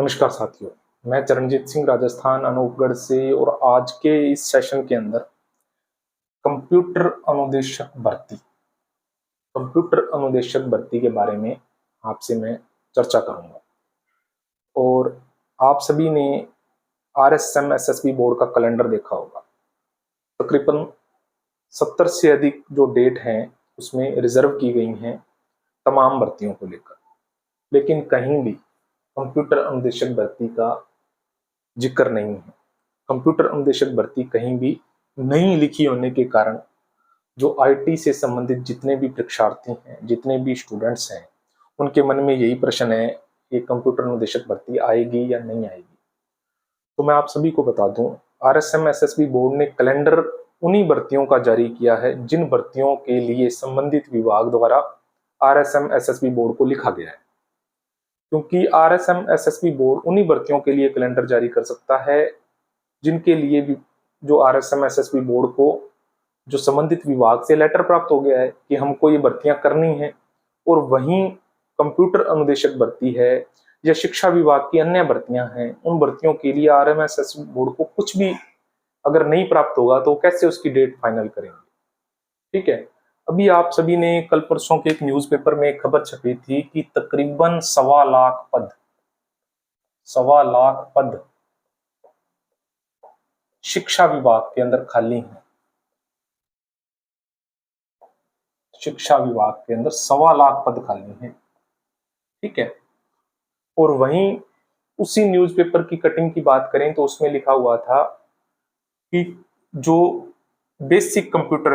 नमस्कार साथियों, मैं चरणजीत सिंह राजस्थान अनूपगढ़ से। और आज के इस सेशन के अंदर कंप्यूटर अनुदेशक भर्ती के बारे में आपसे मैं चर्चा करूंगा। और आप सभी ने RSM SSB बोर्ड का कैलेंडर देखा होगा। तकरीबन 70 से अधिक जो डेट हैं उसमें रिजर्व की गई हैं तमाम भर्तियों को लेकर, लेकिन कहीं भी कंप्यूटर अनुदेशक भर्ती का जिक्र नहीं है। कंप्यूटर अनुदेशक भर्ती कहीं भी नहीं लिखी होने के कारण जो IT से संबंधित जितने भी परीक्षार्थी हैं, जितने भी स्टूडेंट्स हैं, उनके मन में यही प्रश्न है कि कंप्यूटर अनुदेशक भर्ती आएगी या नहीं आएगी। तो मैं आप सभी को बता दूं, RSM SSB बोर्ड ने कैलेंडर उन्हीं भर्तियों का जारी किया है जिन भर्तियों के लिए संबंधित विभाग द्वारा RSM SSB बोर्ड को लिखा गया है। क्योंकि RSM SSB बोर्ड उन्हीं भर्तियों के लिए कैलेंडर जारी कर सकता है जिनके लिए भी जो RSM SSB बोर्ड को जो संबंधित विभाग से लेटर प्राप्त हो गया है कि हमको ये भर्तियां करनी है। और वहीं कंप्यूटर अनुदेशक भर्ती है या शिक्षा विभाग की अन्य भर्तियां हैं, उन भर्तियों के लिए RSM SSB बोर्ड को कुछ भी अगर नहीं प्राप्त होगा तो कैसे उसकी डेट फाइनल करेंगे। ठीक है, अभी आप सभी ने कल परसों के एक न्यूज़पेपर में एक खबर छपी थी कि तकरीबन 1.25 लाख पद शिक्षा विभाग के अंदर खाली हैं। शिक्षा विभाग के अंदर 1.25 लाख पद खाली हैं। ठीक है, और वहीं उसी न्यूज़पेपर की कटिंग की बात करें तो उसमें लिखा हुआ था कि जो बेसिक कंप्यूटर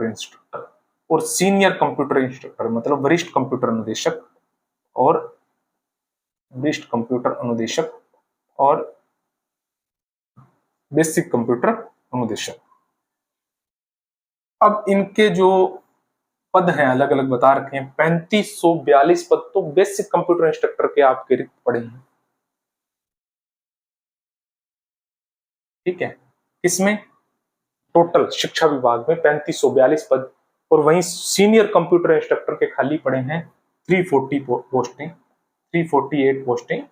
इंस्ट्रक्टर और सीनियर कंप्यूटर इंस्ट्रक्टर, मतलब वरिष्ठ कंप्यूटर अनुदेशक और बेसिक कंप्यूटर अनुदेशक, अब इनके जो पद हैं अलग अलग बता रखे हैं। 3542 पद तो बेसिक कंप्यूटर इंस्ट्रक्टर के आपके रिक्त पड़े हैं। ठीक है, इसमें टोटल शिक्षा विभाग में 3542 पद, और वहीं सीनियर कंप्यूटर इंस्ट्रक्टर के खाली पड़े हैं 348 पोस्टें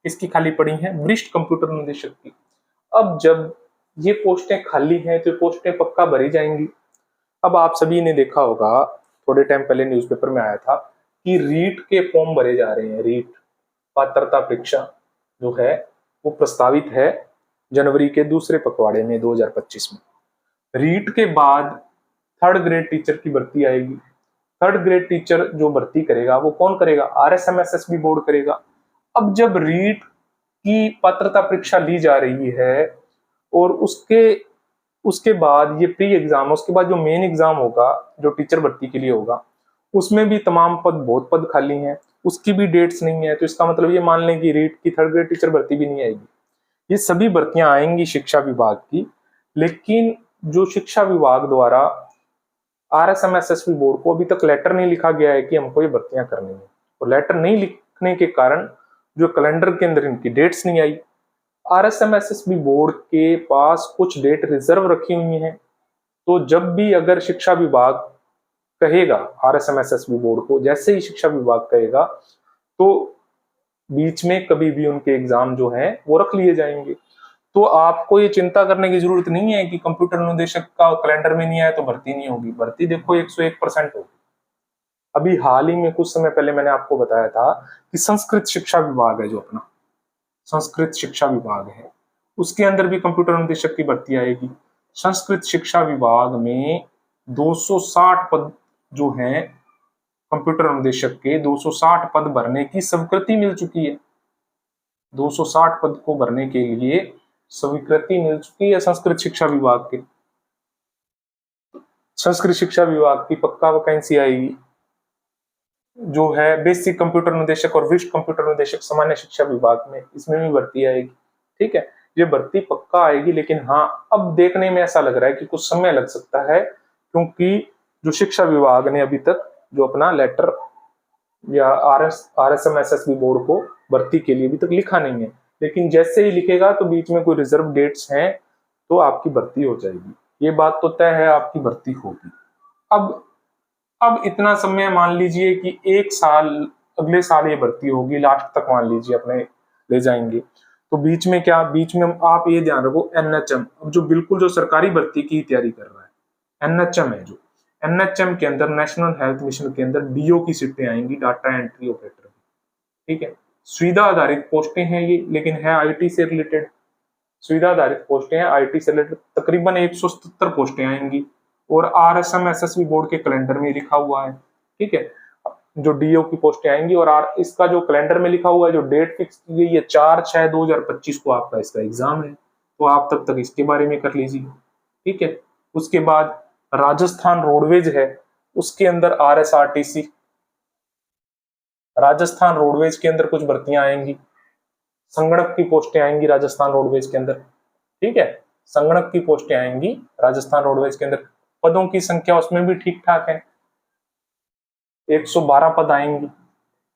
इसकी खाली पड़ी हैं वरिष्ठ कंप्यूटर अनुदेशक की। अब जब ये पोस्टें खाली हैं तो पोस्टें पक्का भरी जाएंगी। अब आप सभी ने देखा होगा, थोड़े टाइम पहले न्यूज़पेपर में आया था कि रीट के फॉर्म भरे जा रहे हैं। रीट पात्रता परीक्षा जो है वो प्रस्तावित है जनवरी के दूसरे पखवाड़े में 2025 में। रीट के बाद थर्ड ग्रेड टीचर की भर्ती आएगी। थर्ड ग्रेड टीचर जो भर्ती करेगा वो कौन करेगा? RSM SSB बोर्ड करेगा। अब जब रीट की पात्रता परीक्षा ली जा रही है और उसके बाद ये प्री एग्जाम, उसके बाद जो मेन एग्जाम होगा जो टीचर भर्ती के लिए होगा, उसमें भी बहुत पद खाली हैं, उसकी भी डेट्स नहीं है। तो इसका मतलब ये मान लें कि रीट की थर्ड ग्रेड टीचर भर्ती भी नहीं आएगी। ये सभी भर्तियां आएंगी शिक्षा विभाग की, लेकिन जो शिक्षा विभाग द्वारा RSM SSB बोर्ड को अभी तक लेटर नहीं लिखा गया है कि हमको ये भर्तियां करनी है। और लेटर नहीं लिखने के कारण जो कैलेंडर के अंदर इनकी डेट्स नहीं आई। RSM SSB बोर्ड के पास कुछ डेट रिजर्व रखी हुई हैं, तो जब भी अगर शिक्षा विभाग कहेगा RSM SSB बोर्ड को, जैसे ही शिक्षा विभाग कहेगा तो बीच में कभी भी उनके एग्जाम जो है वो रख लिए जाएंगे। तो आपको ये चिंता करने की जरूरत नहीं है कि कंप्यूटर अनुदेशक का कैलेंडर में नहीं आया तो भर्ती नहीं होगी। भर्ती देखो 101% होगी। अभी हाल ही में कुछ समय पहले मैंने आपको बताया था कि संस्कृत शिक्षा विभाग है, जो अपना संस्कृत शिक्षा विभाग है, उसके अंदर भी कंप्यूटर अनुदेशक की भर्ती आएगी। संस्कृत शिक्षा विभाग में 260 पद जो हैं कंप्यूटर अनुदेशक के, 260 पद भरने की स्वीकृति मिल चुकी है। 260 पद को भरने के लिए स्वीकृति मिल चुकी है संस्कृत शिक्षा विभाग के। संस्कृत शिक्षा विभाग की पक्का वैकेंसी आएगी जो है बेसिक कंप्यूटर अनुदेशक और वरिष्ठ कंप्यूटर अनुदेशक सामान्य शिक्षा विभाग में, इसमें भी भर्ती आएगी। ठीक है, ये भर्ती पक्का आएगी, लेकिन हाँ अब देखने में ऐसा लग रहा है कि कुछ समय लग सकता है, क्योंकि जो शिक्षा विभाग ने अभी तक जो अपना लेटर या RSM SSB बोर्ड को भर्ती के लिए अभी तक लिखा नहीं है। लेकिन जैसे ही लिखेगा तो बीच में कोई रिजर्व डेट्स हैं तो आपकी भर्ती हो जाएगी। ये बात तो तय है, आपकी भर्ती होगी। अब इतना समय मान लीजिए कि 1 साल अगले साल ये भर्ती होगी, लास्ट तक मान लीजिए अपने ले जाएंगे। तो बीच में क्या, बीच में आप ये ध्यान रखो एनएचएम, अब जो बिल्कुल जो सरकारी भर्ती की तैयारी कर रहा है एनएचएम है, जो एनएचएम के अंदर नेशनल हेल्थ मिशन के अंदर डीओ की सीटें आएंगी, डाटा एंट्री ऑपरेटर, ठीक है। सुविधा आधारित पोस्टें हैं ये, लेकिन है आईटी से रिलेटेड, सुविधा आधारित पोस्टें हैं आईटी से रिलेटेड, तकरीबन 177 पोस्टें आएंगी और आरएसएम एसएसबी बोर्ड के कैलेंडर में लिखा हुआ है, ठीक है, जो डीओ की पोस्टें आएंगी। और इसका जो कैलेंडर में लिखा हुआ है, जो डेट फिक्स की गई है 4/6/2025 को आपका इसका एग्जाम है, तो आप तब तक इसके बारे में कर लीजिए, ठीक है। उसके बाद राजस्थान रोडवेज है, उसके अंदर आरएसआरटीसी, राजस्थान रोडवेज के अंदर कुछ भर्तियां आएंगी, संगणक की पोस्टें आएंगी राजस्थान रोडवेज के अंदर, ठीक है, संगणक की पोस्टें आएंगी राजस्थान रोडवेज के अंदर। पदों की संख्या उसमें भी ठीक ठाक है, 112 पद आएंगी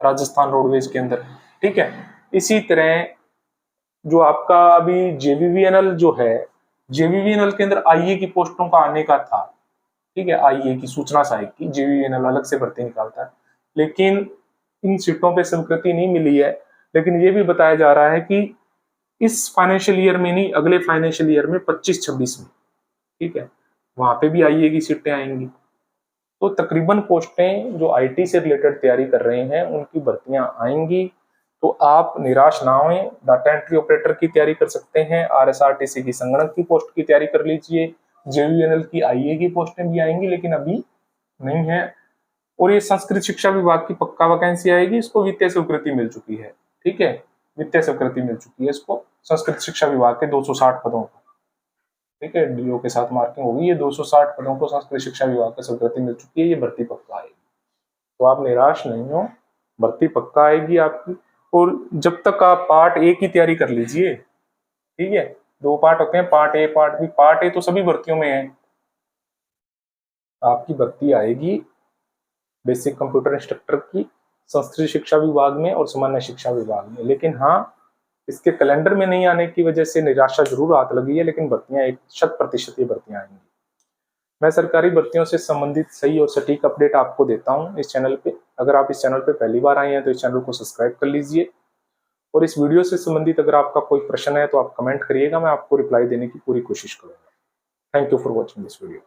राजस्थान रोडवेज के अंदर, ठीक है। इसी तरह जो आपका अभी जेवीवीएनएल जो है, जेवीवीएनएल के अंदर आईए की पोस्टों का आने का था, ठीक है, आईए की सूचना सहायक की, जेवीवीएनएल अलग से भर्ती निकालता है, लेकिन इन सीटों पे स्वीकृति नहीं मिली है। लेकिन ये भी बताया जा रहा है कि इस फाइनेंशियल ईयर में नहीं, अगले फाइनेंशियल ईयर में 25-26 में, ठीक है, वहां पे भी आईए की सीटें आएंगी। तो तकरीबन पोस्टें जो आईटी से रिलेटेड तैयारी कर रहे हैं उनकी भर्तियां आएंगी, तो आप निराश ना हों। डाटा एंट्री ऑपरेटर की तैयारी कर सकते हैं, आरएसआरटीसी की संगणक की पोस्ट की तैयारी कर लीजिए, जेवीएनएल की आईए की पोस्टें भी आएंगी, लेकिन अभी नहीं है। और ये संस्कृत शिक्षा विभाग की पक्का वैकेंसी आएगी, इसको वित्तीय स्वीकृति मिल चुकी है, ठीक है, वित्तीय स्वीकृति मिल चुकी है इसको, संस्कृत शिक्षा विभाग के 260 पदों को, ठीक है, डीओ के साथ मार्किंग होगी, ये 260 पदों को संस्कृत शिक्षा विभाग को स्वीकृति मिल चुकी है, ये भर्ती पक्का आएगी। तो आप निराश नहीं हो, भर्ती पक्का आएगी आपकी। और जब तक आप पार्ट ए की तैयारी कर लीजिए, ठीक है, 2 पार्ट होते हैं, part A part B. Part A तो सभी भर्तियों में है, आपकी भर्ती आएगी बेसिक कंप्यूटर इंस्ट्रक्टर की संस्कृत शिक्षा विभाग में और सामान्य शिक्षा विभाग में। लेकिन हाँ, इसके कैलेंडर में नहीं आने की वजह से निराशा जरूर हाथ लगी है, लेकिन भर्तियां 100% ये भर्तियां आएंगी। मैं सरकारी भर्तियों से संबंधित सही और सटीक अपडेट आपको देता हूं इस चैनल पे। अगर आप इस चैनल पे पहली बार आए हैं तो इस चैनल को सब्सक्राइब कर लीजिए, और इस वीडियो से संबंधित अगर आपका कोई प्रश्न है तो आप कमेंट करिएगा, मैं आपको रिप्लाई देने की पूरी कोशिश करूंगा। Thank you for watching this video.